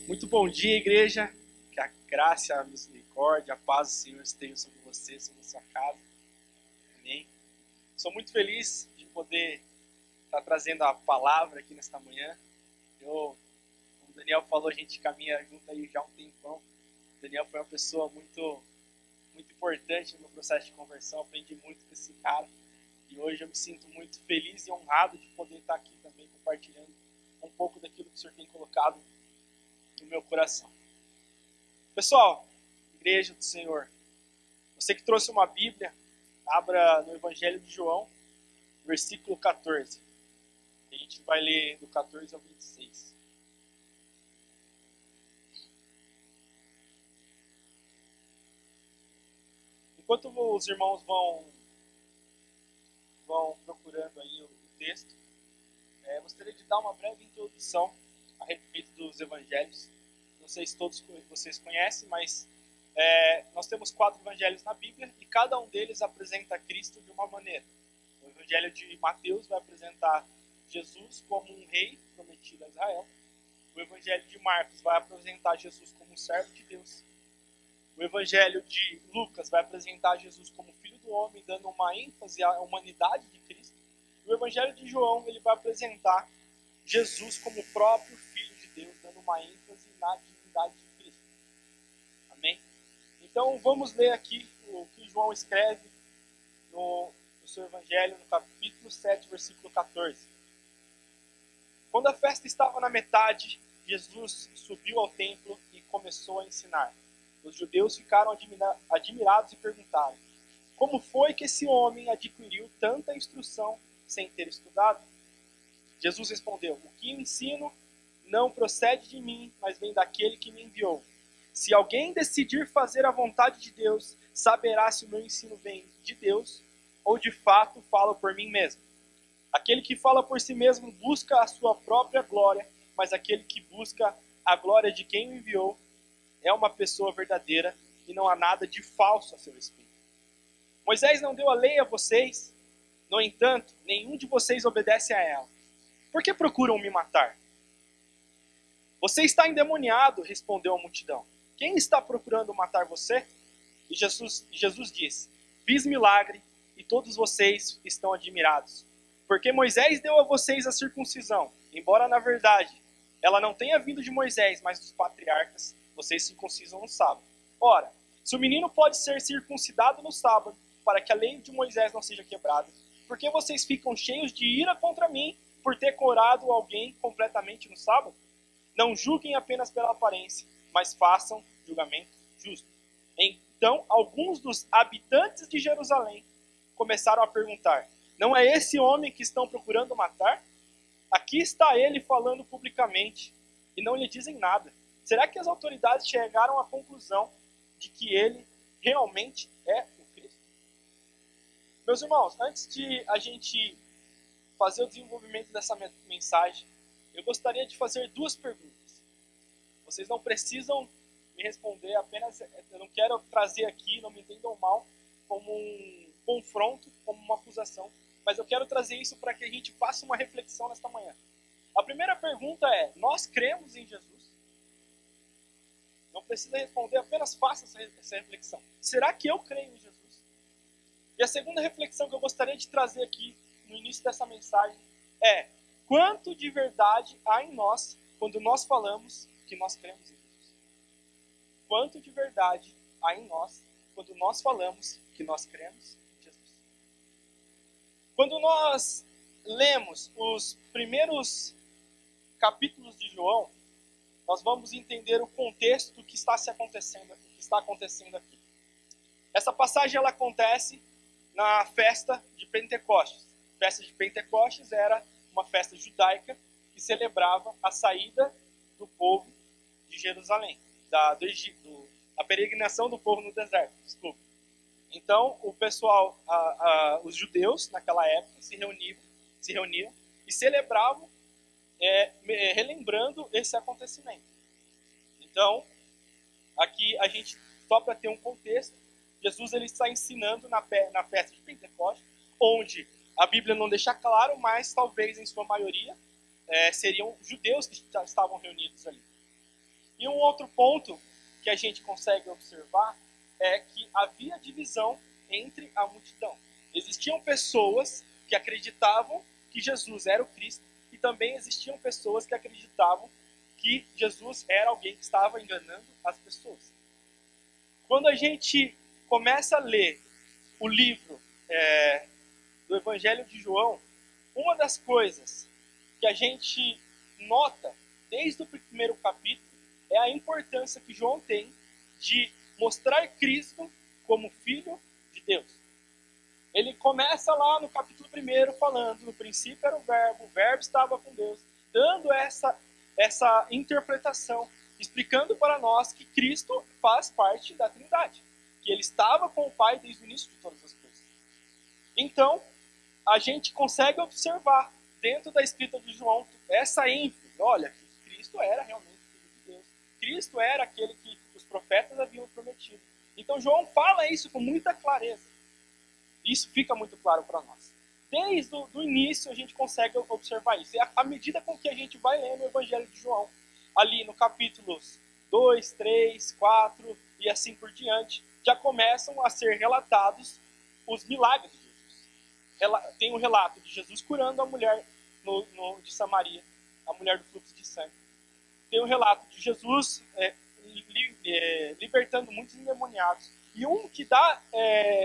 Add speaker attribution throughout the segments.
Speaker 1: Muito bom dia, igreja. Que a graça, a misericórdia, a paz do Senhor esteja sobre você, sobre a sua casa. Amém. Sou muito feliz de poder estar trazendo a palavra aqui nesta manhã. Como o Daniel falou, a gente caminha junto aí já há um tempão. O Daniel foi uma pessoa muito importante no meu processo de conversão. Aprendi muito com esse cara. E hoje eu me sinto muito feliz e honrado de poder estar aqui também compartilhando um pouco daquilo que o Senhor tem colocado no meu coração. Pessoal, igreja do Senhor, você que trouxe uma Bíblia, abra no Evangelho de João, versículo 14. A gente vai ler do 14 ao 26. Enquanto os irmãos vão procurando aí o texto, gostaria de dar uma breve introdução a respeito dos evangelhos. Não sei se todos vocês conhecem, mas nós temos 4 evangelhos na Bíblia e cada um deles apresenta Cristo de uma maneira. O evangelho de Mateus vai apresentar Jesus como um rei prometido a Israel. O evangelho de Marcos vai apresentar Jesus como um servo de Deus. O evangelho de Lucas vai apresentar Jesus como filho do homem, dando uma ênfase à humanidade de Cristo. E o evangelho de João ele vai apresentar Jesus como o próprio Filho de Deus, dando uma ênfase na divindade de Cristo. Amém? Então vamos ler aqui o que João escreve no seu evangelho, no capítulo 7, versículo 14. Quando a festa estava na metade, Jesus subiu ao templo e começou a ensinar. Os judeus ficaram admirados e perguntaram: como foi que esse homem adquiriu tanta instrução sem ter estudado? Jesus respondeu: o que eu ensino não procede de mim, mas vem daquele que me enviou. Se alguém decidir fazer a vontade de Deus, saberá se o meu ensino vem de Deus ou de fato falo por mim mesmo. Aquele que fala por si mesmo busca a sua própria glória, mas aquele que busca a glória de quem o enviou é uma pessoa verdadeira e não há nada de falso a seu respeito. Moisés não deu a lei a vocês, no entanto, nenhum de vocês obedece a ela. Por que procuram me matar? Você está endemoniado, respondeu a multidão. Quem está procurando matar você? E Jesus disse: fiz milagre e todos vocês estão admirados. Porque Moisés deu a vocês a circuncisão, embora na verdade ela não tenha vindo de Moisés, mas dos patriarcas. Vocês circuncisam no sábado. Ora, se o menino pode ser circuncidado no sábado, para que a lei de Moisés não seja quebrada, por que vocês ficam cheios de ira contra mim por ter curado alguém completamente no sábado? Não julguem apenas pela aparência, mas façam julgamento justo. Então, alguns dos habitantes de Jerusalém começaram a perguntar: não é esse homem que estão procurando matar? Aqui está ele falando publicamente e não lhe dizem nada. Será que as autoridades chegaram à conclusão de que ele realmente é o Cristo? Meus irmãos, antes de a gente fazer o desenvolvimento dessa mensagem, eu gostaria de fazer 2 perguntas. Vocês não precisam me responder, apenas eu não quero trazer aqui, não me entendam mal, como um confronto, como uma acusação, mas eu quero trazer isso para que a gente faça uma reflexão nesta manhã. A primeira pergunta é: nós cremos em Jesus? Não precisa responder, apenas faça essa reflexão. Será que eu creio em Jesus? E a segunda reflexão que eu gostaria de trazer aqui no início dessa mensagem é: quanto de verdade há em nós quando nós falamos que nós cremos em Jesus? Quanto de verdade há em nós quando nós falamos que nós cremos em Jesus? Quando nós lemos os primeiros capítulos de João, nós vamos entender o contexto do que está acontecendo aqui. Essa passagem ela acontece na festa de Pentecostes. A festa de Pentecostes era uma festa judaica que celebrava a saída do povo de Jerusalém, do Egito, a peregrinação do povo no deserto. Desculpa. Então, o pessoal, os judeus naquela época se reuniam e celebravam relembrando esse acontecimento. Então, aqui a gente, só para ter um contexto, Jesus ele está ensinando na festa de Pentecostes, onde a Bíblia não deixa claro, mas talvez em sua maioria seriam judeus que estavam reunidos ali. E um outro ponto que a gente consegue observar é que havia divisão entre a multidão. Existiam pessoas que acreditavam que Jesus era o Cristo e também existiam pessoas que acreditavam que Jesus era alguém que estava enganando as pessoas. Quando a gente começa a ler o livro do Evangelho de João, uma das coisas que a gente nota desde o primeiro capítulo é a importância que João tem de mostrar Cristo como Filho de Deus. Ele começa lá no capítulo 1 falando, no princípio era o Verbo estava com Deus, dando essa interpretação, explicando para nós que Cristo faz parte da Trindade, que ele estava com o Pai desde o início de todas as coisas. Então, a gente consegue observar dentro da escrita de João essa ênfase, olha, que Cristo era realmente Filho de Deus, Cristo era aquele que os profetas haviam prometido. Então João fala isso com muita clareza. Isso fica muito claro para nós. Desde o início a gente consegue observar isso. E à medida com que a gente vai lendo o Evangelho de João, ali no capítulos 2, 3, 4 e assim por diante, já começam a ser relatados os milagres de Jesus. Tem um relato de Jesus curando a mulher de Samaria, a mulher do fluxo de sangue. Tem um relato de Jesus libertando muitos endemoniados. E um que dá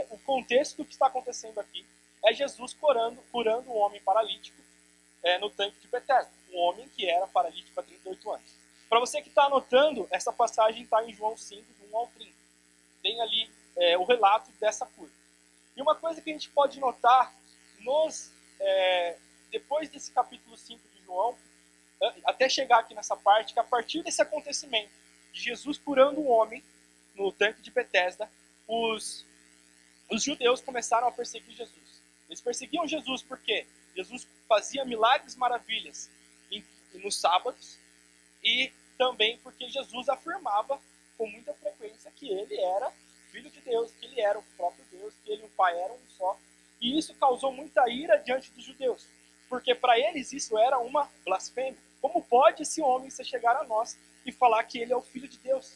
Speaker 1: o contexto do que está acontecendo aqui é Jesus curando um homem paralítico no tanque de Betesda. Um homem que era paralítico há 38 anos. Para você que está anotando, essa passagem está em João 5, do 1 ao 30. Tem ali o relato dessa cura. E uma coisa que a gente pode notar, depois desse capítulo 5 de João, até chegar aqui nessa parte, que a partir desse acontecimento, de Jesus curando um homem no tanque de Betesda, os judeus começaram a perseguir Jesus. Eles perseguiam Jesus porque Jesus fazia milagres, maravilhas nos sábados, e também porque Jesus afirmava com muita frequência que ele era Filho de Deus, que ele era o próprio Deus, que ele e o Pai eram um só. E isso causou muita ira diante dos judeus, porque para eles isso era uma blasfêmia. Como pode esse homem se chegar a nós e falar que ele é o Filho de Deus?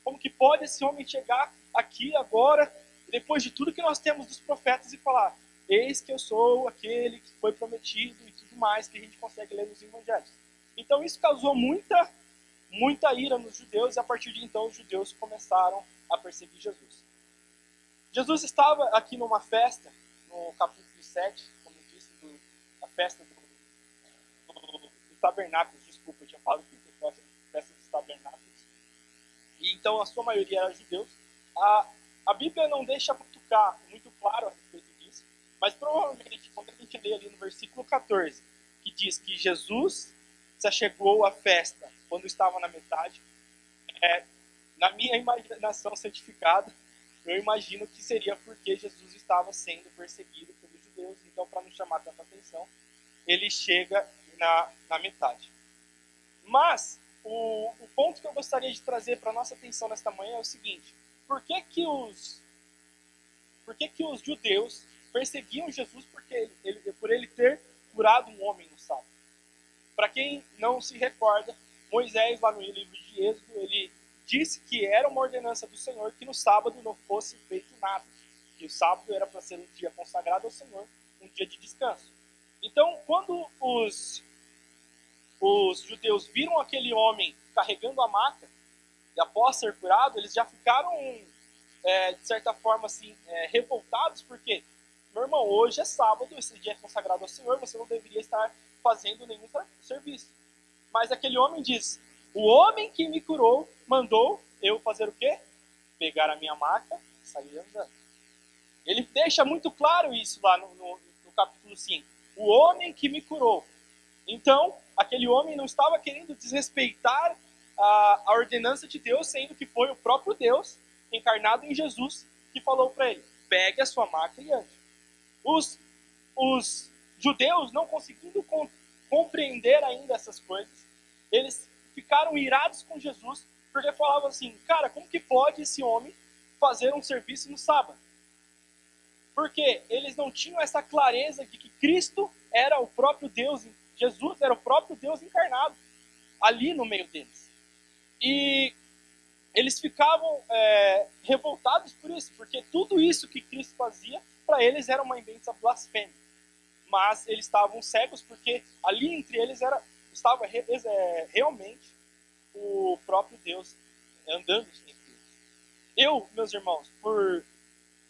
Speaker 1: Como que pode esse homem chegar aqui agora, depois de tudo que nós temos dos profetas, e falar, eis que eu sou aquele que foi prometido e tudo mais que a gente consegue ler nos evangelhos. Então isso causou muita ira nos judeus, e a partir de então os judeus começaram a perseguir Jesus. Jesus estava aqui numa festa, no capítulo 7, como eu disse, a festa do tabernáculos, desculpa, eu tinha falado que foi a festa dos tabernáculos. E então a sua maioria era judeus. A Bíblia não deixa muito claro a respeito disso, mas provavelmente quando a gente lê ali no versículo 14, que diz que Jesus se achegou à festa quando estava na metade, na minha imaginação santificada, eu imagino que seria porque Jesus estava sendo perseguido pelos judeus, então para não chamar tanta atenção, ele chega na metade. Mas o ponto que eu gostaria de trazer para a nossa atenção nesta manhã é o seguinte: por que os judeus perseguiam Jesus por ele ter curado um homem no sábado? Para quem não se recorda, Moisés, lá no livro de Êxodo, ele disse que era uma ordenança do Senhor que no sábado não fosse feito nada. Que o sábado era para ser um dia consagrado ao Senhor, um dia de descanso. Então, quando os judeus viram aquele homem carregando a maca, e após ser curado, eles já ficaram, de certa forma, assim, revoltados, porque, meu irmão, hoje é sábado, esse dia é consagrado ao Senhor, você não deveria estar fazendo nenhum serviço. Mas aquele homem diz, o homem que me curou mandou eu fazer o quê? Pegar a minha maca e sair andando. Ele deixa muito claro isso lá no capítulo 5. O homem que me curou. Então, aquele homem não estava querendo desrespeitar a ordenança de Deus, sendo que foi o próprio Deus, encarnado em Jesus, que falou para ele, pegue a sua maca e ande. Os judeus, não conseguindo compreender ainda essas coisas, eles ficaram irados com Jesus, porque falavam assim, cara, como que pode esse homem fazer um serviço no sábado? Porque eles não tinham essa clareza de que Cristo era o próprio Deus, Jesus era o próprio Deus encarnado, ali no meio deles. E eles ficavam revoltados por isso, porque tudo isso que Cristo fazia, para eles era uma imensa blasfêmia. Mas eles estavam cegos, porque ali entre eles estava realmente o próprio Deus andando entre eles. Eu, meus irmãos, por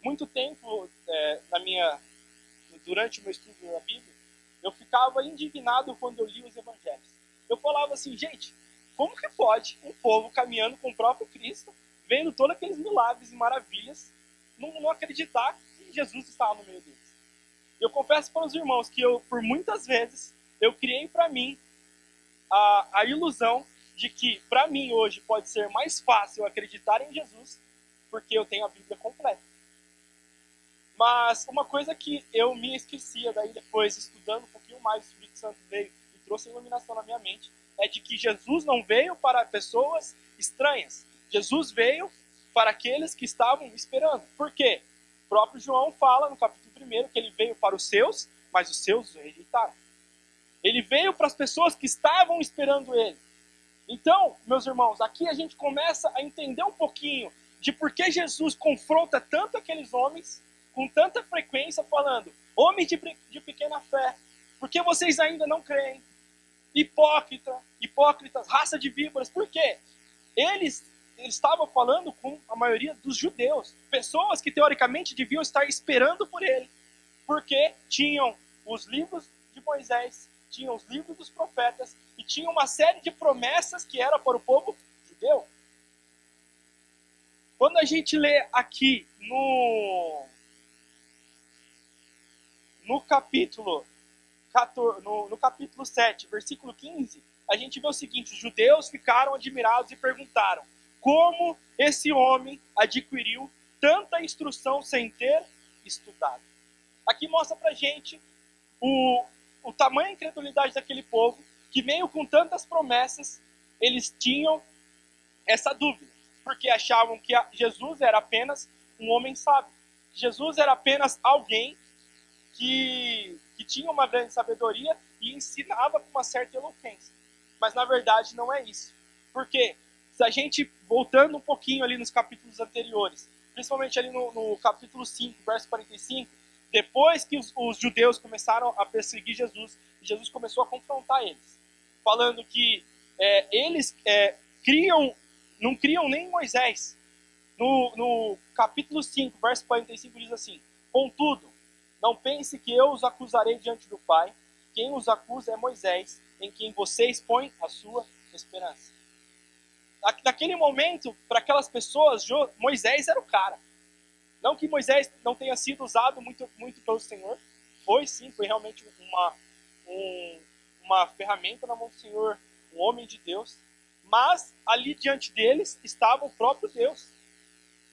Speaker 1: muito tempo durante o meu estudo da Bíblia, eu ficava indignado quando eu li os evangelhos. Eu falava assim, gente, como que pode um povo caminhando com o próprio Cristo, vendo todos aqueles milagres e maravilhas, não acreditar que Jesus estava no meio deles? Eu confesso para os irmãos que por muitas vezes, eu criei para mim a ilusão de que, para mim, hoje, pode ser mais fácil acreditar em Jesus, porque eu tenho a Bíblia completa. Mas uma coisa que eu me esquecia, daí depois, estudando um pouquinho mais, o Espírito Santo veio e trouxe iluminação na minha mente, é de que Jesus não veio para pessoas estranhas. Jesus veio para aqueles que estavam esperando. Por quê? O próprio João fala no capítulo 1 que ele veio para os seus, mas os seus o rejeitaram. Ele veio para as pessoas que estavam esperando ele. Então, meus irmãos, aqui a gente começa a entender um pouquinho de por que Jesus confronta tanto aqueles homens com tanta frequência, falando: homens de pequena fé, por que vocês ainda não creem? Hipócritas, raça de víboras. Por quê? Eles estavam falando com a maioria dos judeus, pessoas que teoricamente deviam estar esperando por ele, porque tinham os livros de Moisés, tinham os livros dos profetas e tinham uma série de promessas que era para o povo judeu. Quando a gente lê aqui no capítulo 14, no capítulo 7, versículo 15, a gente vê o seguinte: os judeus ficaram admirados e perguntaram como esse homem adquiriu tanta instrução sem ter estudado. Aqui mostra pra gente o tamanho e incredulidade daquele povo, que meio com tantas promessas, eles tinham essa dúvida, porque achavam que Jesus era apenas um homem sábio. Jesus era apenas alguém que tinha uma grande sabedoria e ensinava com uma certa eloquência. Mas na verdade não é isso. Porque se a gente, voltando um pouquinho ali nos capítulos anteriores, principalmente ali no capítulo 5, verso 45, depois que os judeus começaram a perseguir Jesus, Jesus começou a confrontar eles, falando que eles não criam nem em Moisés. No capítulo 5, verso 45, diz assim: contudo, não pense que eu os acusarei diante do Pai. Quem os acusa é Moisés, em quem vocês põem a sua esperança. Naquele momento, para aquelas pessoas, Moisés era o cara. Não que Moisés não tenha sido usado muito, muito pelo Senhor. Foi sim, foi realmente uma ferramenta na mão do Senhor, um homem de Deus. Mas ali diante deles estava o próprio Deus.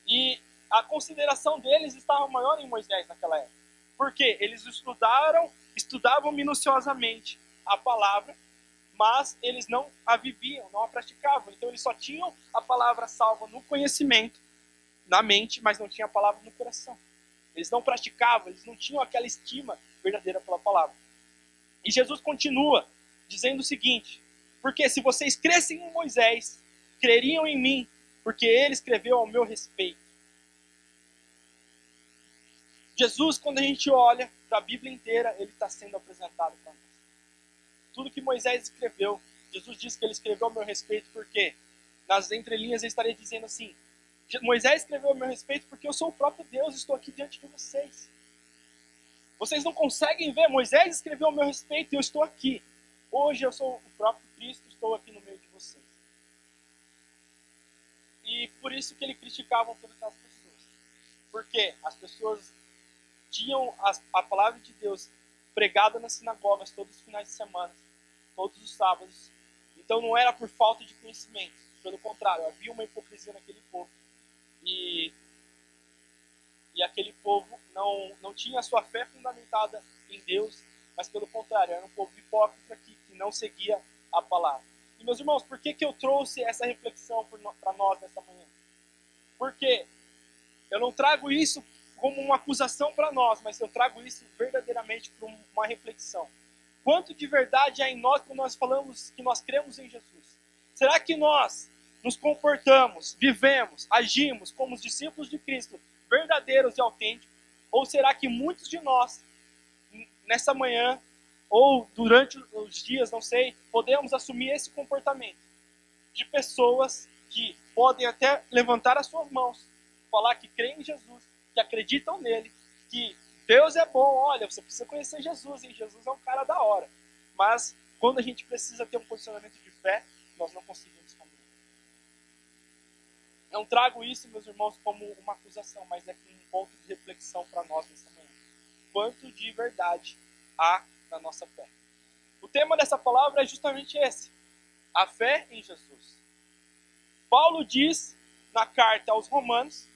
Speaker 1: E a consideração deles estava maior em Moisés naquela época. Porque eles estudavam minuciosamente a palavra, mas eles não a viviam, não a praticavam. Então eles só tinham a palavra salva no conhecimento, na mente, mas não tinham a palavra no coração. Eles não praticavam, eles não tinham aquela estima verdadeira pela palavra. E Jesus continua dizendo o seguinte: porque se vocês crescem em Moisés, creriam em mim, porque ele escreveu ao meu respeito. Jesus, quando a gente olha para a Bíblia inteira, ele está sendo apresentado para nós. Tudo que Moisés escreveu, Jesus disse que ele escreveu ao meu respeito, porque nas entrelinhas ele estaria dizendo assim: Moisés escreveu ao meu respeito porque eu sou o próprio Deus, estou aqui diante de vocês. Vocês não conseguem ver, Moisés escreveu ao meu respeito e eu estou aqui. Hoje eu sou o próprio Cristo, estou aqui no meio de vocês. E por isso que ele criticava todas as pessoas. Porque as pessoas tinham a palavra de Deus pregada nas sinagogas todos os finais de semana, todos os sábados. Então não era por falta de conhecimento, pelo contrário, havia uma hipocrisia naquele povo. E aquele povo não tinha a sua fé fundamentada em Deus, mas pelo contrário, era um povo hipócrita que não seguia a palavra. E meus irmãos, por que eu trouxe essa reflexão para nós nessa manhã? Porque eu não trago isso como uma acusação para nós, mas eu trago isso verdadeiramente para uma reflexão. Quanto de verdade há em nós quando nós falamos que nós cremos em Jesus? Será que nós nos comportamos, vivemos, agimos como os discípulos de Cristo, verdadeiros e autênticos? Ou será que muitos de nós, nessa manhã, ou durante os dias, não sei, podemos assumir esse comportamento de pessoas que podem até levantar as suas mãos, falar que creem em Jesus, que acreditam nele, que Deus é bom, olha, você precisa conhecer Jesus, hein? Jesus é um cara da hora. Mas quando a gente precisa ter um posicionamento de fé, nós não conseguimos caminhar. Não trago isso, meus irmãos, como uma acusação, mas é como um ponto de reflexão para nós nessa manhã. Quanto de verdade há na nossa fé? O tema dessa palavra é justamente esse: a fé em Jesus. Paulo diz na carta aos Romanos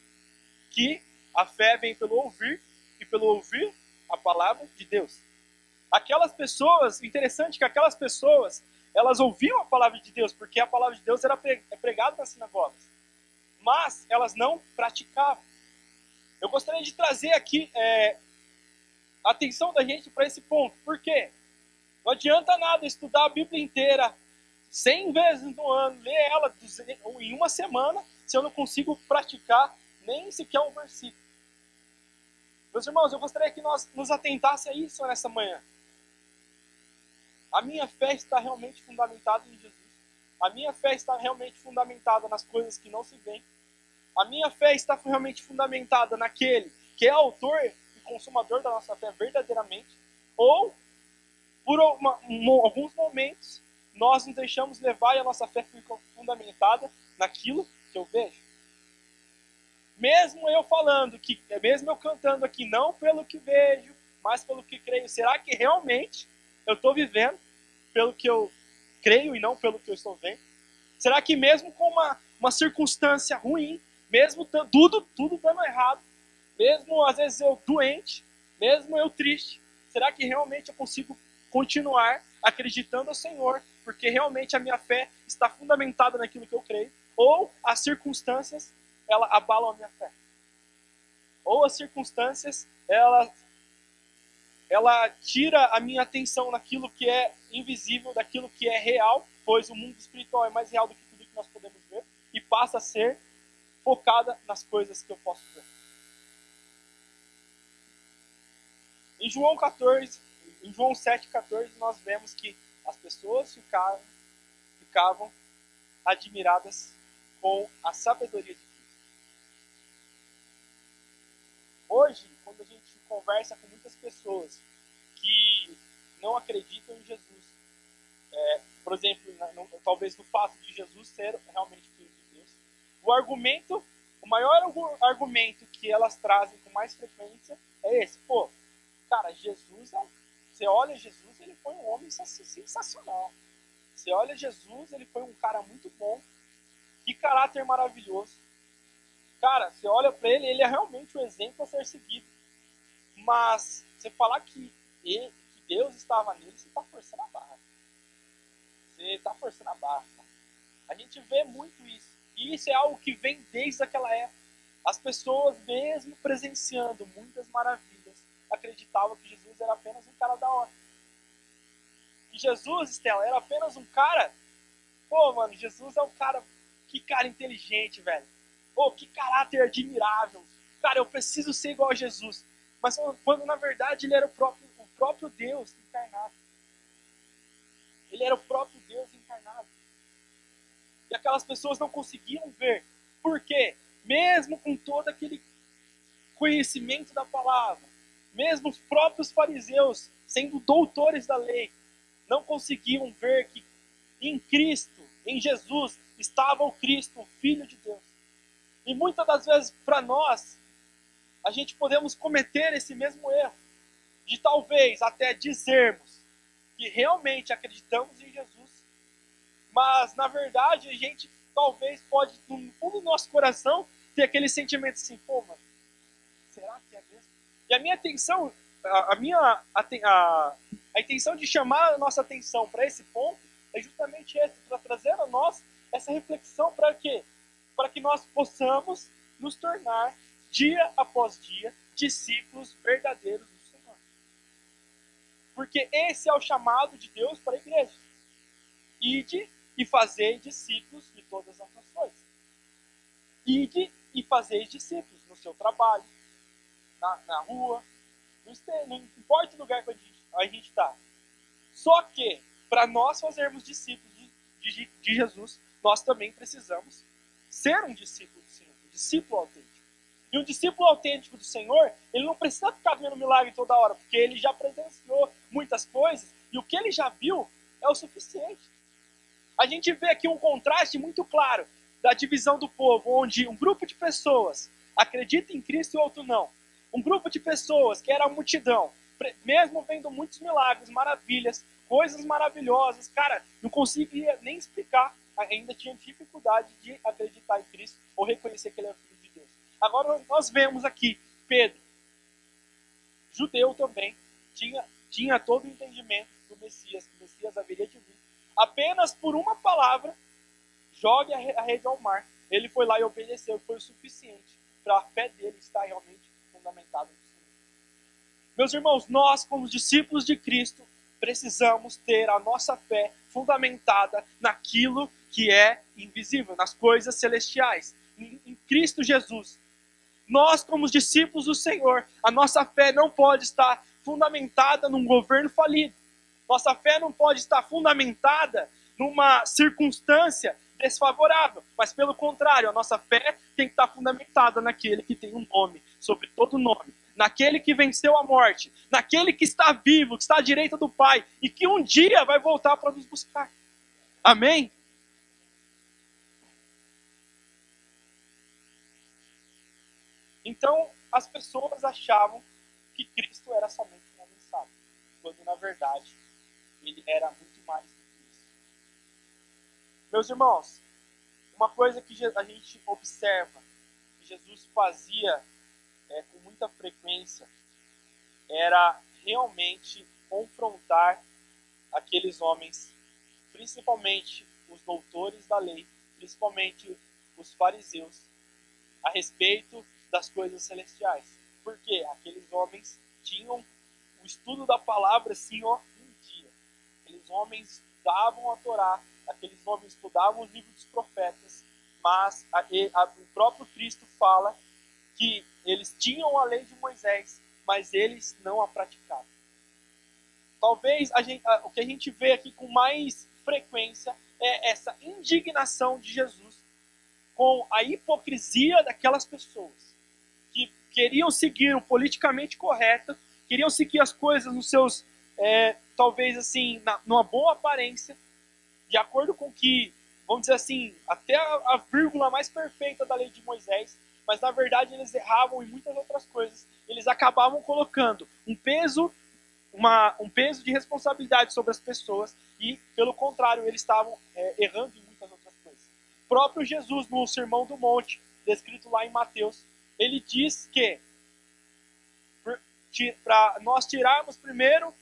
Speaker 1: que a fé vem pelo ouvir e pelo ouvir a palavra de Deus. Aquelas pessoas, interessante que aquelas pessoas, elas ouviam a palavra de Deus, porque a palavra de Deus era pregada nas sinagogas, mas elas não praticavam. Eu gostaria de trazer aqui a atenção da gente para esse ponto. Por quê? Não adianta nada estudar a Bíblia inteira 100 vezes no ano, ler ela em uma semana, se eu não consigo praticar nem sequer um versículo. Meus irmãos, eu gostaria que nós nos atentássemos a isso nessa manhã. A minha fé está realmente fundamentada em Jesus. A minha fé está realmente fundamentada nas coisas que não se veem. A minha fé está realmente fundamentada naquele que é autor e consumador da nossa fé verdadeiramente. Ou, por alguns momentos, nós nos deixamos levar e a nossa fé fica fundamentada naquilo que eu vejo. Mesmo eu falando, mesmo eu cantando aqui, não pelo que vejo, mas pelo que creio, será que realmente eu estou vivendo pelo que eu creio e não pelo que eu estou vendo? Será que mesmo com uma circunstância ruim, mesmo tudo dando errado, mesmo às vezes eu doente, mesmo eu triste, será que realmente eu consigo continuar acreditando no Senhor, porque realmente a minha fé está fundamentada naquilo que eu creio? Ou as circunstâncias, elas abalam a minha fé? Ou as circunstâncias, ela tira a minha atenção naquilo que é invisível, daquilo que é real, pois o mundo espiritual é mais real do que tudo que nós podemos ver, e passa a ser focada nas coisas que eu posso ver. Em João 7,14, nós vemos que as pessoas ficavam admiradas com a sabedoria de Cristo. Hoje, quando a gente conversa com muitas pessoas que não acreditam em Jesus, por exemplo, talvez no fato de Jesus ser realmente filho de Deus, o maior argumento que elas trazem com mais frequência é esse: pô, cara, você olha Jesus, ele foi um homem sensacional. Você olha Jesus, ele foi um cara muito bom, que caráter maravilhoso. Cara, você olha para ele, ele é realmente um exemplo a ser seguido. Mas você falar que Deus estava nele, você está forçando a barra. Você está forçando a barra. A gente vê muito isso. E isso é algo que vem desde aquela época. As pessoas, mesmo presenciando muitas maravilhas, acreditavam que Jesus era apenas um cara da hora. Que Jesus, Estela, era apenas um cara... Pô, mano, Jesus é um cara... Que cara inteligente, velho. Pô, que caráter admirável. Cara, eu preciso ser igual a Jesus. Mas quando na verdade ele era o próprio Deus encarnado. Ele era o próprio Deus encarnado. E aquelas pessoas não conseguiam ver. Por quê? Mesmo com todo aquele conhecimento da palavra, mesmo os próprios fariseus, sendo doutores da lei, não conseguiam ver que em Cristo, em Jesus, estava o Cristo, o Filho de Deus. E muitas das vezes, para nós, a gente podemos cometer esse mesmo erro, de talvez até dizermos que realmente acreditamos em Jesus, mas na verdade a gente talvez pode, no fundo do nosso coração, ter aquele sentimento assim: pô, mano, será que é mesmo? E a minha atenção, a intenção de chamar a nossa atenção para esse ponto é justamente esse, para trazer a nós essa reflexão. Para quê? Para que nós possamos nos tornar, dia após dia, discípulos verdadeiros do Senhor. Porque esse é o chamado de Deus para a igreja. Ide e fazei discípulos de todas as nações. Ide e fazei discípulos no seu trabalho, na rua, não importa o lugar que a gente está. Só que, para nós fazermos discípulos de Jesus, nós também precisamos ser um discípulo do Senhor, um discípulo autêntico. E um discípulo autêntico do Senhor, ele não precisa ficar vendo milagre toda hora, porque ele já presenciou muitas coisas, e o que ele já viu é o suficiente. A gente vê aqui um contraste muito claro da divisão do povo, onde um grupo de pessoas acredita em Cristo e outro não. Um grupo de pessoas que era a multidão, mesmo vendo muitos milagres, maravilhas, coisas maravilhosas, cara, não conseguia nem explicar, ainda tinha dificuldade de acreditar em Cristo ou reconhecer que ele é filho de Deus. Agora nós vemos aqui Pedro, judeu também, tinha todo o entendimento do Messias, que o Messias haveria de vir. Apenas por uma palavra, jogue a rede ao mar. Ele foi lá e obedeceu, foi o suficiente para a fé dele estar realmente fundamentada no Senhor. Meus irmãos, nós como discípulos de Cristo, precisamos ter a nossa fé fundamentada naquilo que é invisível, nas coisas celestiais, em Cristo Jesus. Nós, como discípulos do Senhor, a nossa fé não pode estar fundamentada num governo falido. Nossa fé não pode estar fundamentada numa circunstância desfavorável, mas pelo contrário, a nossa fé tem que estar fundamentada naquele que tem um nome, sobre todo nome, naquele que venceu a morte, naquele que está vivo, que está à direita do Pai e que um dia vai voltar para nos buscar. Amém? Então, as pessoas achavam que Cristo era somente uma mensagem, quando na verdade ele era muito mais do que isso. Meus irmãos, uma coisa que a gente observa que Jesus fazia com muita frequência era realmente confrontar aqueles homens, principalmente os doutores da lei, principalmente os fariseus, a respeito das coisas celestiais. Porque aqueles homens tinham o estudo da palavra assim, ó, um dia. Aqueles homens estudavam a Torá, aqueles homens estudavam os livros dos profetas, mas o próprio Cristo fala que eles tinham a lei de Moisés, mas eles não a praticavam. Talvez o que a gente vê aqui com mais frequência é essa indignação de Jesus com a hipocrisia daquelas pessoas que queriam seguir o politicamente correto, queriam seguir as coisas nos seus, talvez assim, numa boa aparência, de acordo com que, vamos dizer assim, até a vírgula mais perfeita da lei de Moisés, mas na verdade eles erravam em muitas outras coisas. Eles acabavam colocando um peso de responsabilidade sobre as pessoas e, pelo contrário, eles estavam errando em muitas outras coisas. O próprio Jesus, no Sermão do Monte, descrito lá em Mateus, ele diz que para nós tirarmos primeiro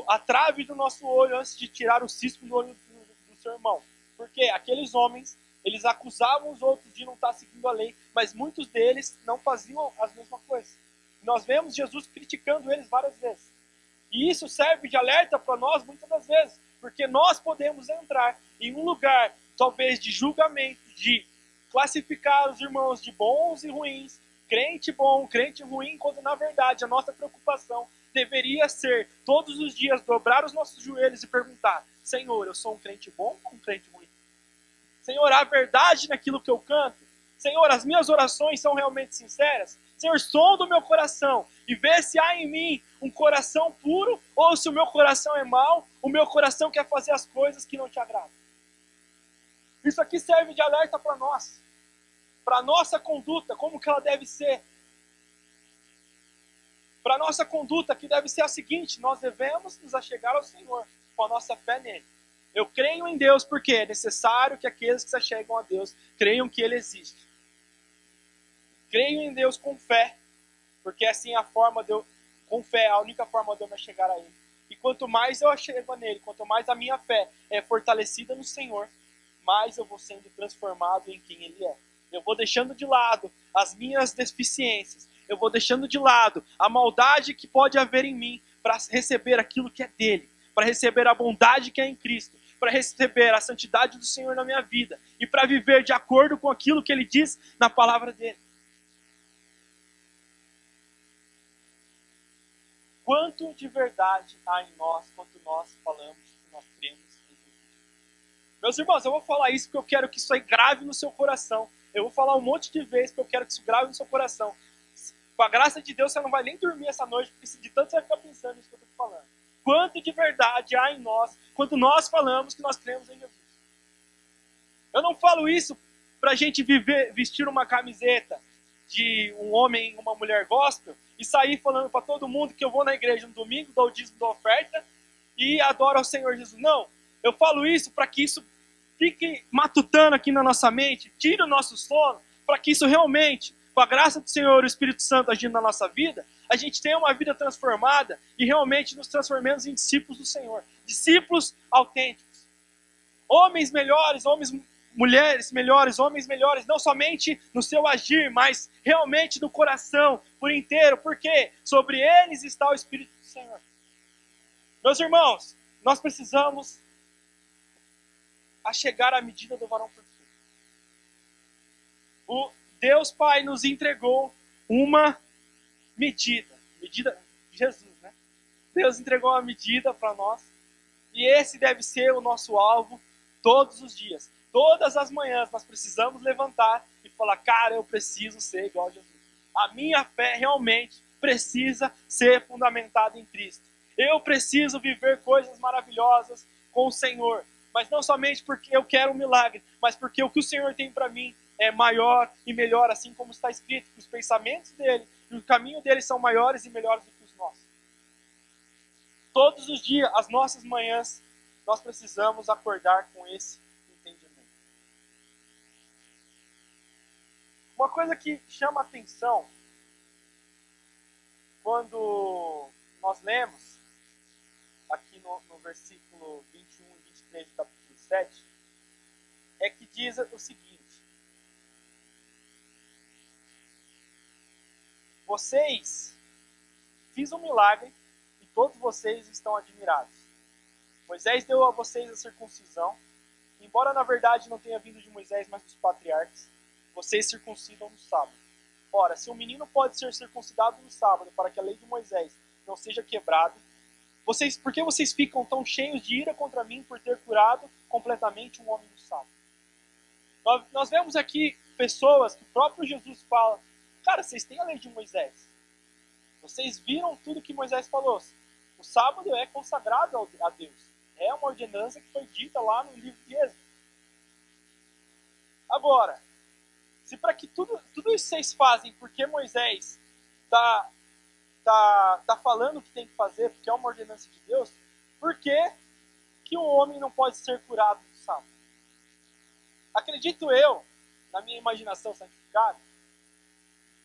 Speaker 1: a trave do nosso olho antes de tirar o cisco do olho do seu irmão. Porque aqueles homens, eles acusavam os outros de não estar seguindo a lei, mas muitos deles não faziam as mesmas coisas. Nós vemos Jesus criticando eles várias vezes. E isso serve de alerta para nós muitas das vezes, porque nós podemos entrar em um lugar, talvez, de julgamento, de classificar os irmãos de bons e ruins, crente bom, crente ruim, quando na verdade a nossa preocupação deveria ser, todos os dias, dobrar os nossos joelhos e perguntar: Senhor, eu sou um crente bom ou um crente ruim? Senhor, há verdade naquilo que eu canto? Senhor, as minhas orações são realmente sinceras? Senhor, sonda o meu coração e vê se há em mim um coração puro ou se o meu coração é mau, o meu coração quer fazer as coisas que não te agradam. Isso aqui serve de alerta para nós, para a nossa conduta, como que ela deve ser. Para a nossa conduta, que deve ser a seguinte: nós devemos nos achegar ao Senhor com a nossa fé nele. Eu creio em Deus porque é necessário que aqueles que se achegam a Deus creiam que ele existe. Creio em Deus com fé, porque assim com fé, a única forma de eu me chegar a ele. E quanto mais eu achego nele, quanto mais a minha fé é fortalecida no Senhor, mais eu vou sendo transformado em quem ele é. Eu vou deixando de lado as minhas deficiências, eu vou deixando de lado a maldade que pode haver em mim para receber aquilo que é dele, para receber a bondade que é em Cristo, para receber a santidade do Senhor na minha vida e para viver de acordo com aquilo que Ele diz na palavra dEle. Quanto de verdade há em nós quando nós falamos que nós cremos em Jesus? Meus irmãos, eu vou falar isso porque eu quero que isso aí grave no seu coração. Eu vou falar um monte de vezes porque eu quero que isso grave no seu coração. Com a graça de Deus, você não vai nem dormir essa noite, porque de tanto você vai ficar pensando nisso que eu estou te falando. Quanto de verdade há em nós quando nós falamos que nós cremos em Jesus? Eu não falo isso para a gente vestir uma camiseta de um homem e uma mulher gospel e sair falando para todo mundo que eu vou na igreja no domingo, dou o dízimo da oferta e adoro ao Senhor Jesus. Não, eu falo isso para que isso fique matutando aqui na nossa mente, tire o nosso sono, para que isso realmente, com a graça do Senhor e o Espírito Santo agindo na nossa vida, a gente tenha uma vida transformada e realmente nos transformemos em discípulos do Senhor. Discípulos autênticos. Homens melhores, mulheres melhores, homens melhores, não somente no seu agir, mas realmente no coração, por inteiro, porque sobre eles está o Espírito do Senhor. Meus irmãos, nós precisamos chegar à medida do varão perfeito. O Deus Pai nos entregou uma medida de Jesus, né? Deus entregou uma medida para nós, e esse deve ser o nosso alvo todos os dias. Todas as manhãs nós precisamos levantar e falar, cara, eu preciso ser igual a Jesus. A minha fé realmente precisa ser fundamentada em Cristo. Eu preciso viver coisas maravilhosas com o Senhor. Mas não somente porque eu quero um milagre, mas porque o que o Senhor tem para mim é maior e melhor, assim como está escrito, que os pensamentos dele e o caminho dele são maiores e melhores do que os nossos. Todos os dias, as nossas manhãs, nós precisamos acordar com esse entendimento. Uma coisa que chama a atenção quando nós lemos aqui no versículo 21 e 23 do capítulo 7, é que diz o seguinte: fiz um milagre e todos vocês estão admirados. Moisés deu a vocês a circuncisão, embora na verdade não tenha vindo de Moisés, mas dos patriarcas. Vocês circuncidam no sábado. Ora, se um menino pode ser circuncidado no sábado para que a lei de Moisés não seja quebrada, por que vocês ficam tão cheios de ira contra mim por ter curado completamente um homem no sábado? Nós vemos aqui pessoas que o próprio Jesus fala, cara, vocês têm a lei de Moisés. Vocês viram tudo que Moisés falou. O sábado é consagrado a Deus. É uma ordenança que foi dita lá no livro de Êxodo. Agora, se para que tudo isso vocês fazem porque Moisés está falando o que tem que fazer, porque é uma ordenança de Deus, por que um homem não pode ser curado no sábado? Acredito eu, na minha imaginação santificada,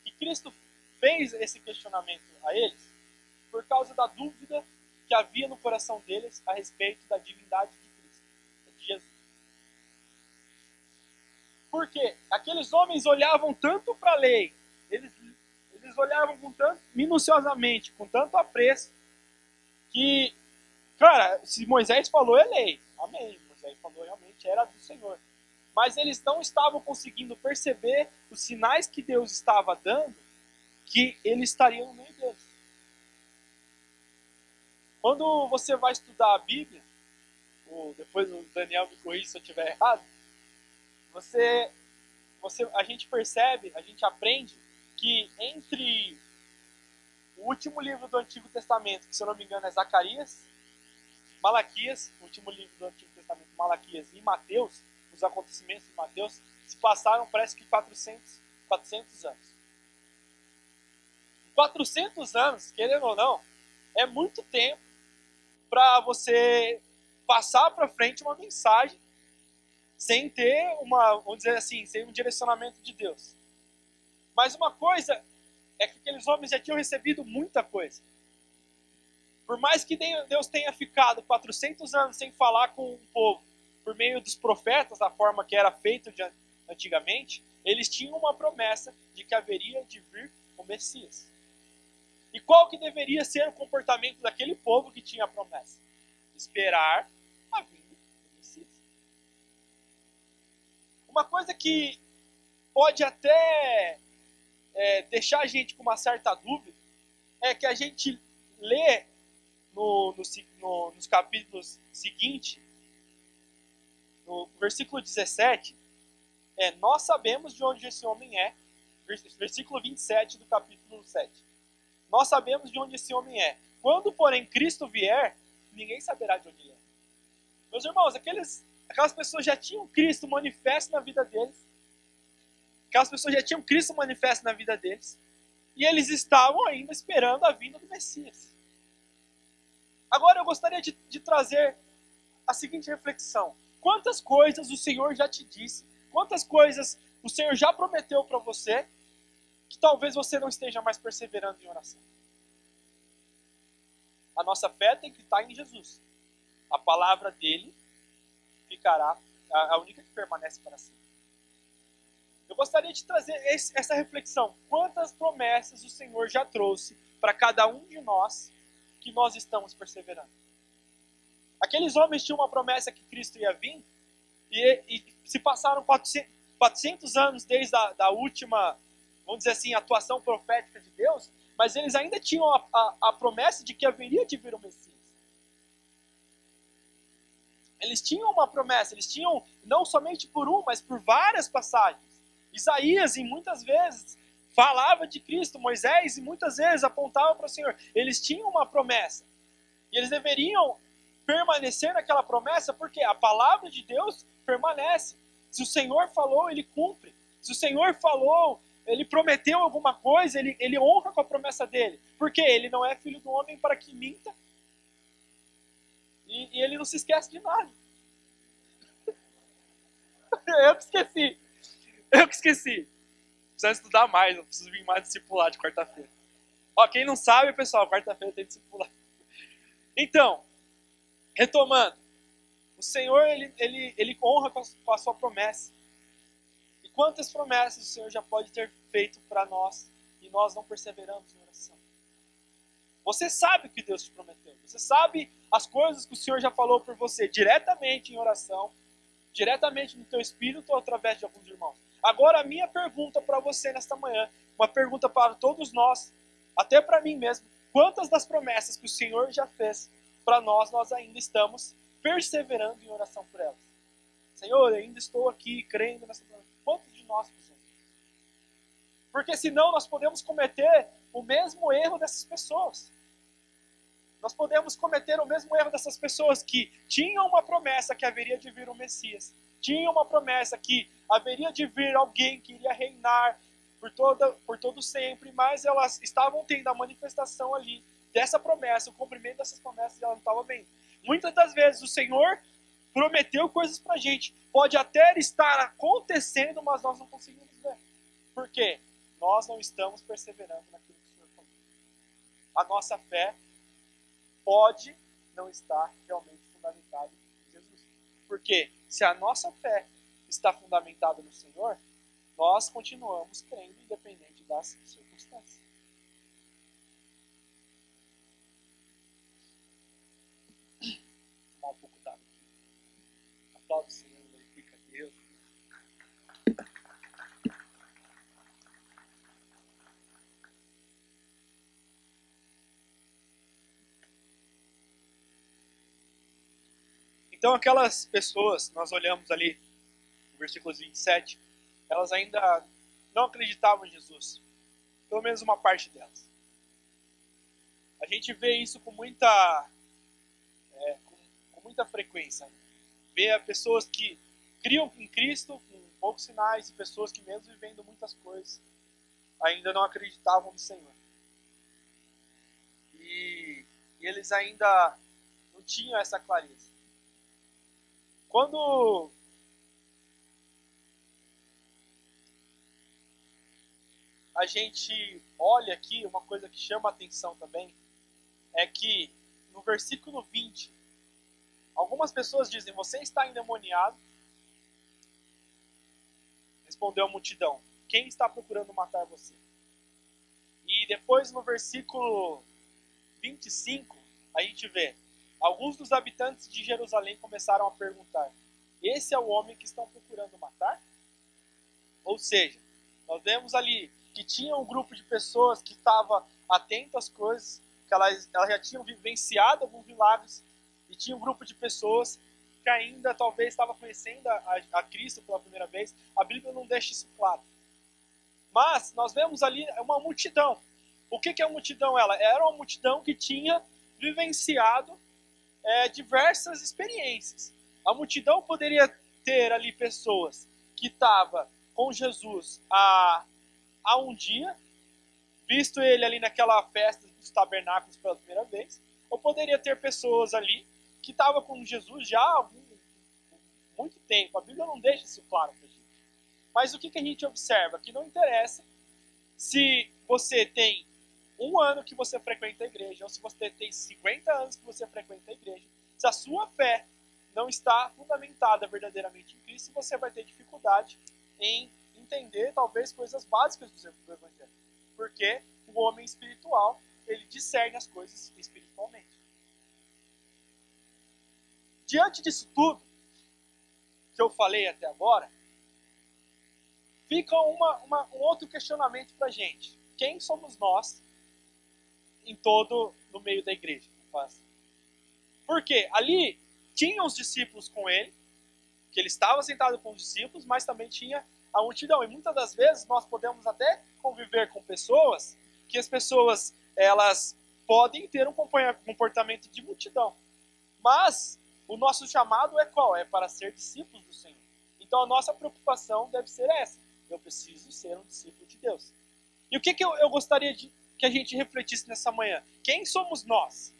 Speaker 1: que Cristo fez esse questionamento a eles por causa da dúvida que havia no coração deles a respeito da divindade de Cristo, de Jesus. Porque aqueles homens olhavam tanto para a lei, eles olhavam com tanto minuciosamente, com tanto apreço, que, cara, se Moisés falou é lei, amém, Moisés falou realmente era do Senhor. Mas eles não estavam conseguindo perceber os sinais que Deus estava dando, que ele estaria no meio deles. Quando você vai estudar a Bíblia, ou depois o Daniel me corrige se eu estiver errado, a gente percebe, a gente aprende que entre o último livro do Antigo Testamento, que se eu não me engano é Zacarias, Malaquias, o último livro do Antigo Testamento, Malaquias e Mateus, os acontecimentos de Mateus, se passaram parece que 400 anos. 400 anos, querendo ou não, é muito tempo para você passar para frente uma mensagem sem ter vamos dizer assim, sem um direcionamento de Deus. Mas uma coisa é que aqueles homens já tinham recebido muita coisa. Por mais que Deus tenha ficado 400 anos sem falar com o povo, por meio dos profetas, da forma que era feito antigamente, eles tinham uma promessa de que haveria de vir o Messias. E qual que deveria ser o comportamento daquele povo que tinha a promessa? Esperar a vinda do Messias. Uma coisa que pode até deixar a gente com uma certa dúvida é que a gente lê nos capítulos seguintes, no versículo 17, nós sabemos de onde esse homem é, versículo 27 do capítulo 7. Nós sabemos de onde esse homem é. Quando, porém, Cristo vier, ninguém saberá de onde ele é. Meus irmãos, aquelas pessoas já tinham Cristo manifesto na vida deles. Aquelas pessoas já tinham Cristo manifesto na vida deles. E eles estavam ainda esperando a vinda do Messias. Agora eu gostaria de trazer a seguinte reflexão. Quantas coisas o Senhor já te disse, quantas coisas o Senhor já prometeu para você, que talvez você não esteja mais perseverando em oração. A nossa fé tem que estar em Jesus. A palavra dele ficará a única que permanece para sempre. Eu gostaria de trazer essa reflexão. Quantas promessas o Senhor já trouxe para cada um de nós que nós estamos perseverando? Aqueles homens tinham uma promessa que Cristo ia vir e se passaram 400 anos desde a última, vamos dizer assim, atuação profética de Deus, mas eles ainda tinham a promessa de que haveria de vir o Messias. Eles tinham uma promessa, eles tinham não somente por mas por várias passagens. Isaías, muitas vezes, falava de Cristo. Moisés, muitas vezes, apontava para o Senhor. Eles tinham uma promessa. E eles deveriam permanecer naquela promessa, porque a palavra de Deus permanece. Se o Senhor falou, ele cumpre. Se o Senhor falou, ele prometeu alguma coisa, ele honra com a promessa dele. Porque ele não é filho do homem para que minta. E ele não se esquece de nada. Eu que esqueci. Preciso estudar mais, eu preciso vir mais discipular de quarta-feira. Ó, quem não sabe, pessoal, quarta-feira tem discipular. Então, retomando. O Senhor, ele honra com a sua promessa. E quantas promessas o Senhor já pode ter feito para nós e nós não perseveramos em oração? Você sabe o que Deus te prometeu. Você sabe as coisas que o Senhor já falou por você diretamente em oração, diretamente no teu espírito ou através de alguns irmãos. Agora a minha pergunta para você nesta manhã, uma pergunta para todos nós, até para mim mesmo, quantas das promessas que o Senhor já fez para nós ainda estamos perseverando em oração por elas? Senhor, eu ainda estou aqui crendo nessa promessa. Quantos de nós fizemos? Porque senão nós podemos cometer o mesmo erro dessas pessoas. Nós podemos cometer o mesmo erro dessas pessoas que tinham uma promessa que haveria de vir o Messias. Tinham uma promessa que haveria de vir alguém que iria reinar por todo sempre, mas elas estavam tendo a manifestação ali dessa promessa, o cumprimento dessas promessas, e elas não estavam bem. Muitas das vezes o Senhor prometeu coisas pra gente. Pode até estar acontecendo, mas nós não conseguimos ver. Por quê? Nós não estamos perseverando naquilo que o Senhor falou. A nossa fé pode não estar realmente fundamentada em Jesus. Porque se a nossa fé está fundamentada no Senhor, nós continuamos crendo independente das circunstâncias. Vou tomar um pouco d'água aqui. Aplauda o Senhor, glorifica a Deus. Então aquelas pessoas, nós olhamos ali no versículo 27, elas ainda não acreditavam em Jesus. Pelo menos uma parte delas. A gente vê isso com muita frequência. Vê pessoas que criam em Cristo com poucos sinais e pessoas que mesmo vivendo muitas coisas ainda não acreditavam no Senhor. E eles ainda não tinham essa clareza. Quando a gente olha aqui, uma coisa que chama a atenção também, é que no versículo 20, algumas pessoas dizem, você está endemoniado? Respondeu a multidão, quem está procurando matar você? E depois no versículo 25, a gente vê, alguns dos habitantes de Jerusalém começaram a perguntar, esse é o homem que estão procurando matar? Ou seja, nós vemos ali que tinha um grupo de pessoas que estava atento às coisas, que elas já tinham vivenciado alguns milagres, e tinha um grupo de pessoas que ainda talvez estava conhecendo a Cristo pela primeira vez. A Bíblia não deixa isso claro. Mas nós vemos ali uma multidão. O que é a multidão? Ela era uma multidão que tinha vivenciado diversas experiências. A multidão poderia ter ali pessoas que estavam com Jesus há um dia, visto ele ali naquela festa dos tabernáculos pela primeira vez, ou poderia ter pessoas ali que estavam com Jesus já há muito tempo. A Bíblia não deixa isso claro para a gente. Mas o que a gente observa? Que não interessa se você tem 1 ano que você frequenta a igreja, ou se você tem 50 anos que você frequenta a igreja, se a sua fé não está fundamentada verdadeiramente em Cristo, você vai ter dificuldade em entender talvez coisas básicas do Evangelho. Porque o homem espiritual, ele discerne as coisas espiritualmente. Diante disso tudo que eu falei até agora, fica um outro questionamento para a gente. Quem somos nós no meio da igreja? Porque ali tinha os discípulos com ele, que ele estava sentado com os discípulos, mas também tinha a multidão. E muitas das vezes nós podemos até conviver com pessoas que as pessoas elas podem ter um comportamento de multidão. Mas o nosso chamado é qual? É para ser discípulos do Senhor. Então a nossa preocupação deve ser essa. Eu preciso ser um discípulo de Deus. E o que eu gostaria que a gente refletisse nessa manhã? Quem somos nós?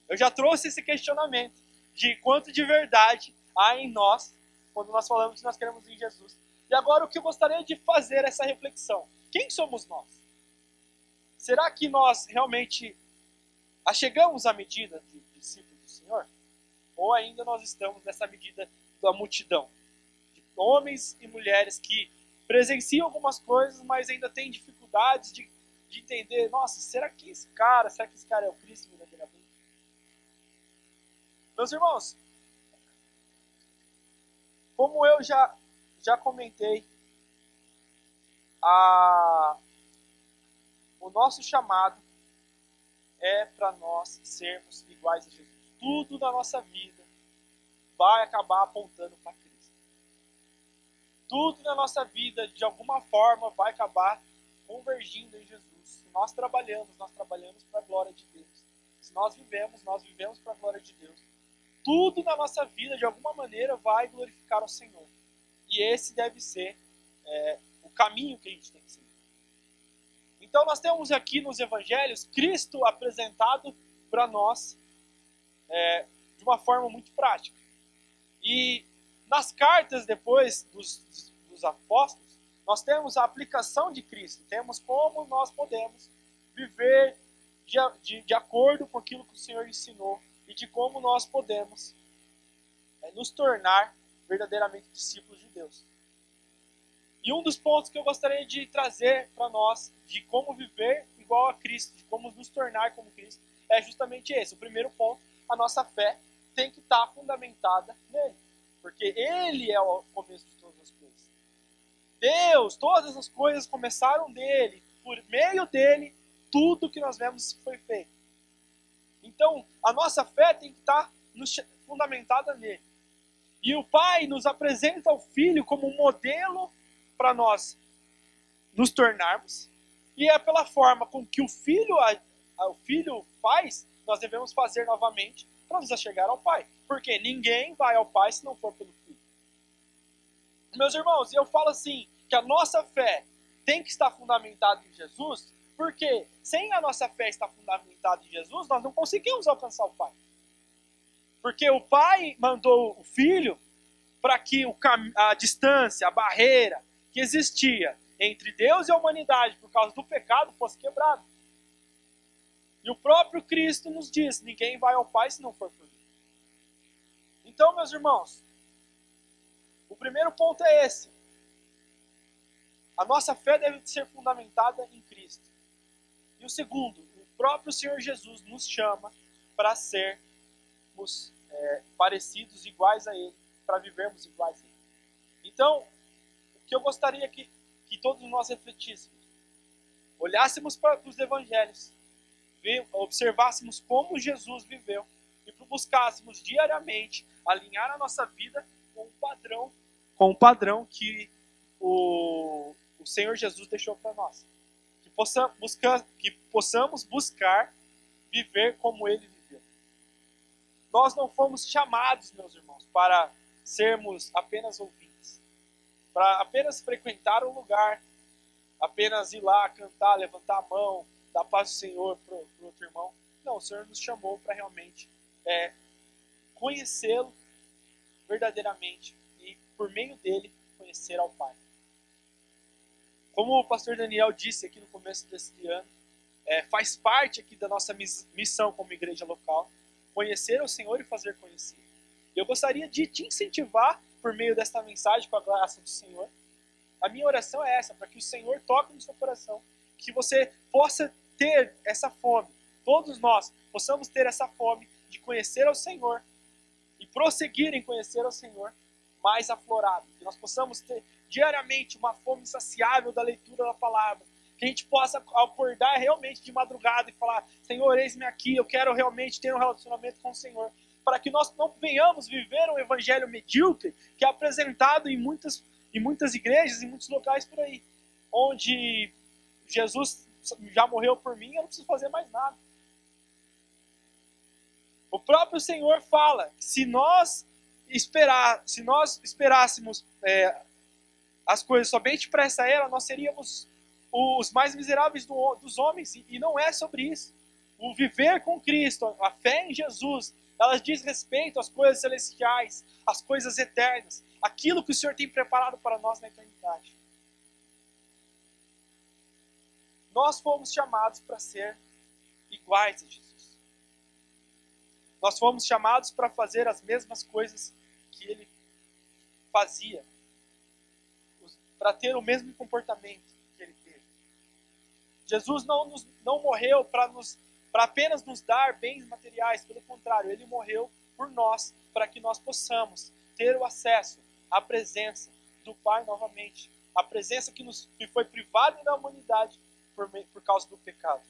Speaker 1: Eu já trouxe esse questionamento de quanto de verdade há em nós quando nós falamos que nós queremos em Jesus. E agora o que eu gostaria de fazer essa reflexão? Quem somos nós? Será que nós realmente chegamos à medida de discípulos do Senhor? Ou ainda nós estamos nessa medida da multidão? De homens e mulheres que presenciam algumas coisas, mas ainda têm dificuldades de entender, nossa, será que esse cara é o Cristo verdadeiramente? Meus irmãos, como eu já comentei, o nosso chamado é para nós sermos iguais a Jesus. Tudo na nossa vida vai acabar apontando para Cristo. Tudo na nossa vida, de alguma forma, vai acabar convergindo em Jesus. Se nós trabalhamos para a glória de Deus. Se nós vivemos para a glória de Deus. Tudo na nossa vida, de alguma maneira, vai glorificar o Senhor. E esse deve ser o caminho que a gente tem que seguir. Então nós temos aqui nos Evangelhos Cristo apresentado para nós de uma forma muito prática. E nas cartas depois dos apóstolos, nós temos a aplicação de Cristo. Temos como nós podemos viver de acordo com aquilo que o Senhor ensinou e de como nós podemos nos tornar verdadeiramente discípulos de Deus. E um dos pontos que eu gostaria de trazer para nós, de como viver igual a Cristo, de como nos tornar como Cristo, é justamente esse. O primeiro ponto, a nossa fé tem que estar fundamentada nele. Porque ele é o começo de todas as coisas. Deus, todas as coisas começaram dele. Por meio dele, tudo que nós vemos foi feito. Então, a nossa fé tem que estar fundamentada nele. E o Pai nos apresenta o Filho como um modelo para nós nos tornarmos. E é pela forma com que o Filho faz, nós devemos fazer novamente para nos achegar ao Pai. Porque ninguém vai ao Pai se não for pelo Filho. Meus irmãos, eu falo assim, que a nossa fé tem que estar fundamentada em Jesus, porque sem a nossa fé estar fundamentada em Jesus, nós não conseguimos alcançar o Pai. Porque o Pai mandou o Filho para que a distância, a barreira que existia entre Deus e a humanidade por causa do pecado fosse quebrada. E o próprio Cristo nos diz, ninguém vai ao Pai se não for por mim. Então, meus irmãos, o primeiro ponto é esse. A nossa fé deve ser fundamentada em Cristo. E o segundo, o próprio Senhor Jesus nos chama para sermos parecidos, iguais a Ele, para vivermos iguais a Ele. Então, o que eu gostaria que que todos nós refletíssemos, olhássemos para os evangelhos, observássemos como Jesus viveu e buscássemos diariamente alinhar a nossa vida com o padrão que o Senhor Jesus deixou para nós. Que possamos buscar viver como Ele viveu. Nós não fomos chamados, meus irmãos, para sermos apenas ouvintes, para apenas frequentar um lugar, apenas ir lá, cantar, levantar a mão, dar paz do Senhor para o outro irmão. Não, o Senhor nos chamou para realmente conhecê-lo verdadeiramente e, por meio dele, conhecer ao Pai. Como o pastor Daniel disse aqui no começo desse ano, faz parte aqui da nossa missão como igreja local, conhecer o Senhor e fazer conhecer. Eu gostaria de te incentivar por meio desta mensagem, com a graça do Senhor. A minha oração é essa, para que o Senhor toque no seu coração, que você possa ter essa fome, todos nós possamos ter essa fome de conhecer ao Senhor e prosseguir em conhecer ao Senhor mais aflorado, que nós possamos ter diariamente uma fome insaciável da leitura da palavra, que a gente possa acordar realmente de madrugada e falar: Senhor, eis-me aqui, eu quero realmente ter um relacionamento com o Senhor, para que nós não venhamos viver um evangelho medíocre que é apresentado em muitas igrejas, em muitos locais por aí, onde Jesus já morreu por mim, eu não preciso fazer mais nada. O próprio Senhor fala que se nós esperássemos as coisas somente para essa era, nós seríamos os mais miseráveis dos homens, e não é sobre isso. O viver com Cristo, a fé em Jesus, elas diz respeito às coisas celestiais, às coisas eternas, aquilo que o Senhor tem preparado para nós na eternidade. Nós fomos chamados para ser iguais a Jesus. Nós fomos chamados para fazer as mesmas coisas que Ele fazia, para ter o mesmo comportamento que Ele teve. Jesus não morreu para apenas nos dar bens materiais, pelo contrário, Ele morreu por nós, para que nós possamos ter o acesso à presença do Pai novamente, a presença que foi privada da humanidade por causa do pecado.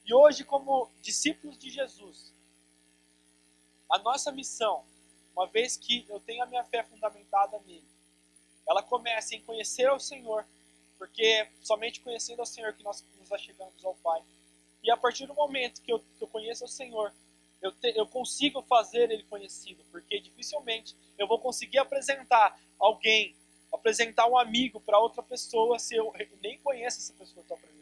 Speaker 1: E hoje, como discípulos de Jesus, a nossa missão, uma vez que eu tenho a minha fé fundamentada nele, ela começa em conhecer ao Senhor, porque é somente conhecendo ao Senhor que nós nos achegamos ao Pai. E a partir do momento que eu conheço ao Senhor, eu consigo fazer Ele conhecido, porque dificilmente eu vou conseguir apresentar alguém, apresentar um amigo para outra pessoa se eu nem conheço essa pessoa que eu estou apresentando.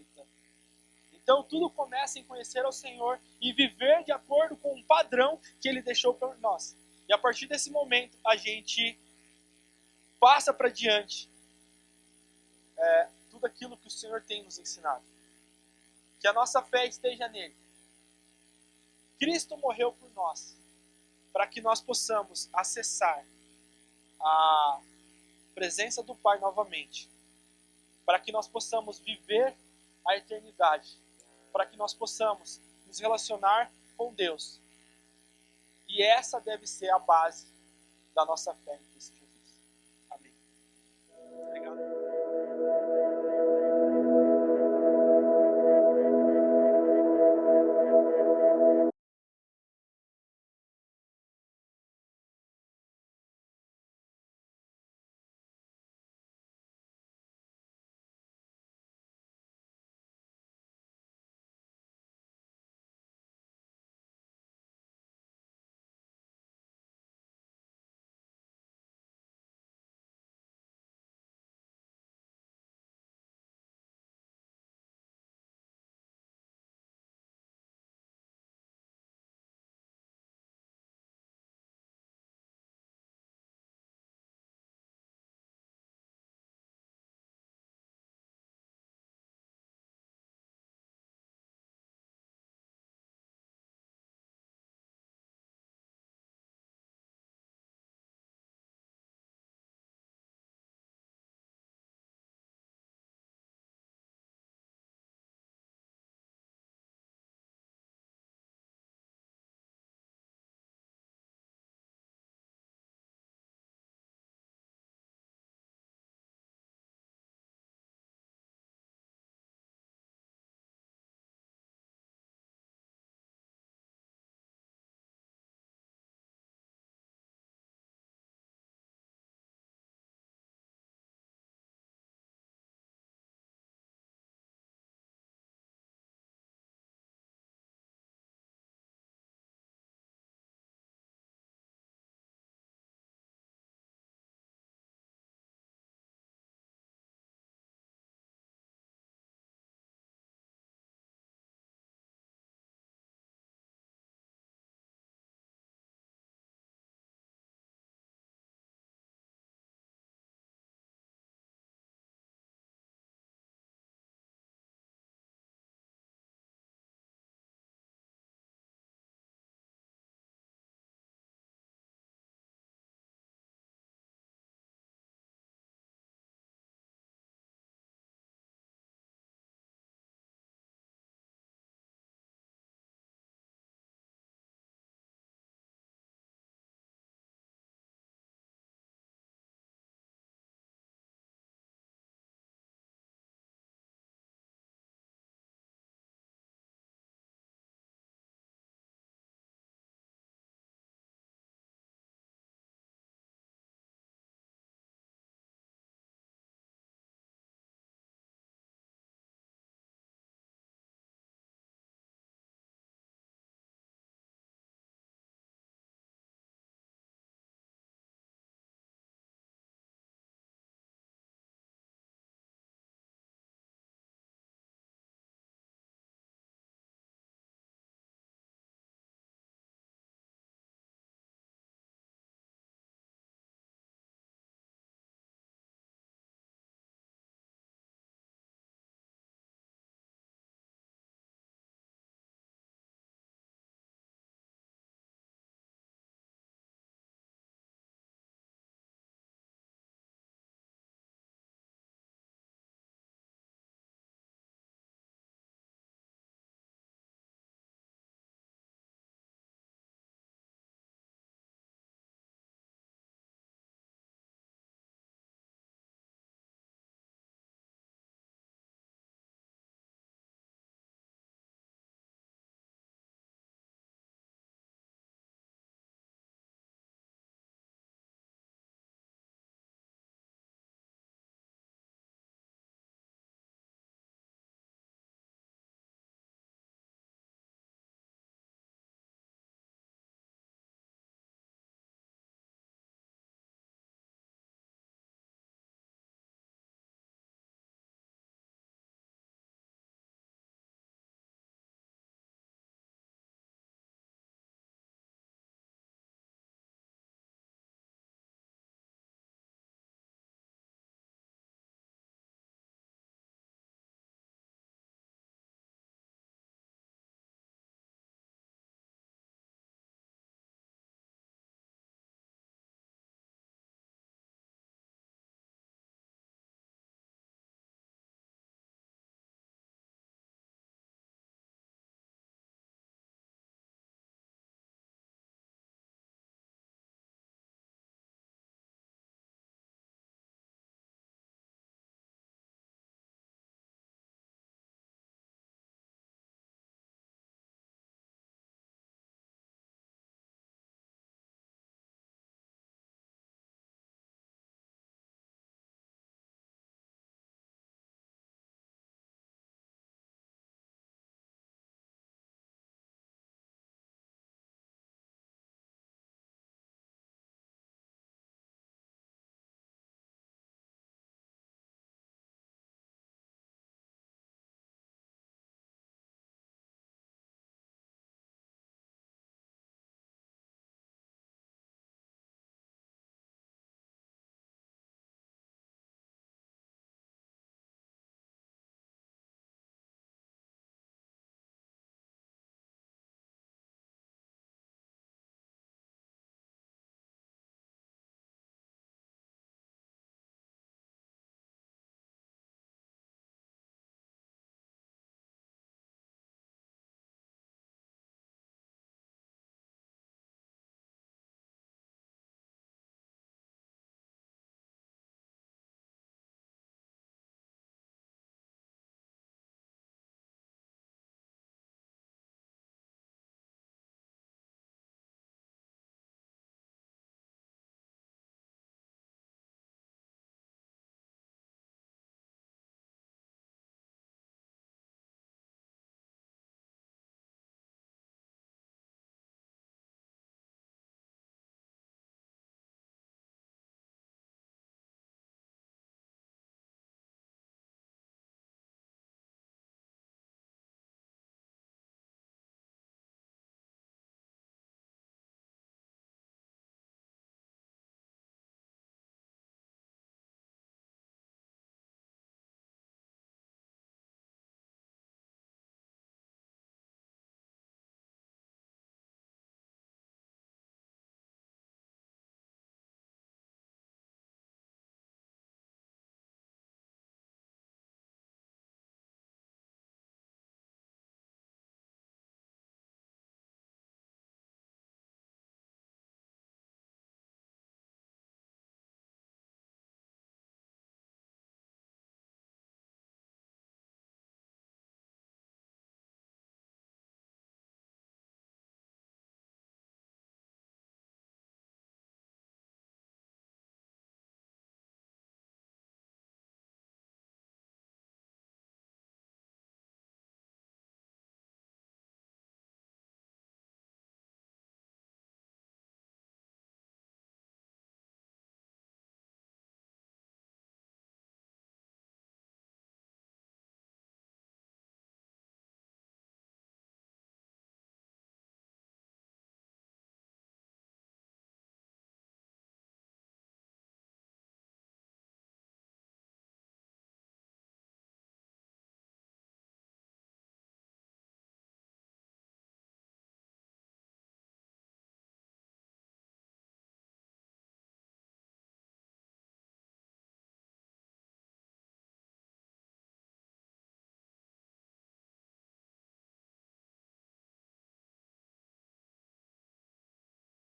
Speaker 1: Então tudo começa em conhecer ao Senhor e viver de acordo com o padrão que Ele deixou para nós. E a partir desse momento a gente passa para diante tudo aquilo que o Senhor tem nos ensinado. Que a nossa fé esteja nele. Cristo morreu por nós, para que nós possamos acessar a presença do Pai novamente, para que nós possamos viver a eternidade, para que nós possamos nos relacionar com Deus. E essa deve ser a base da nossa fé em Cristo.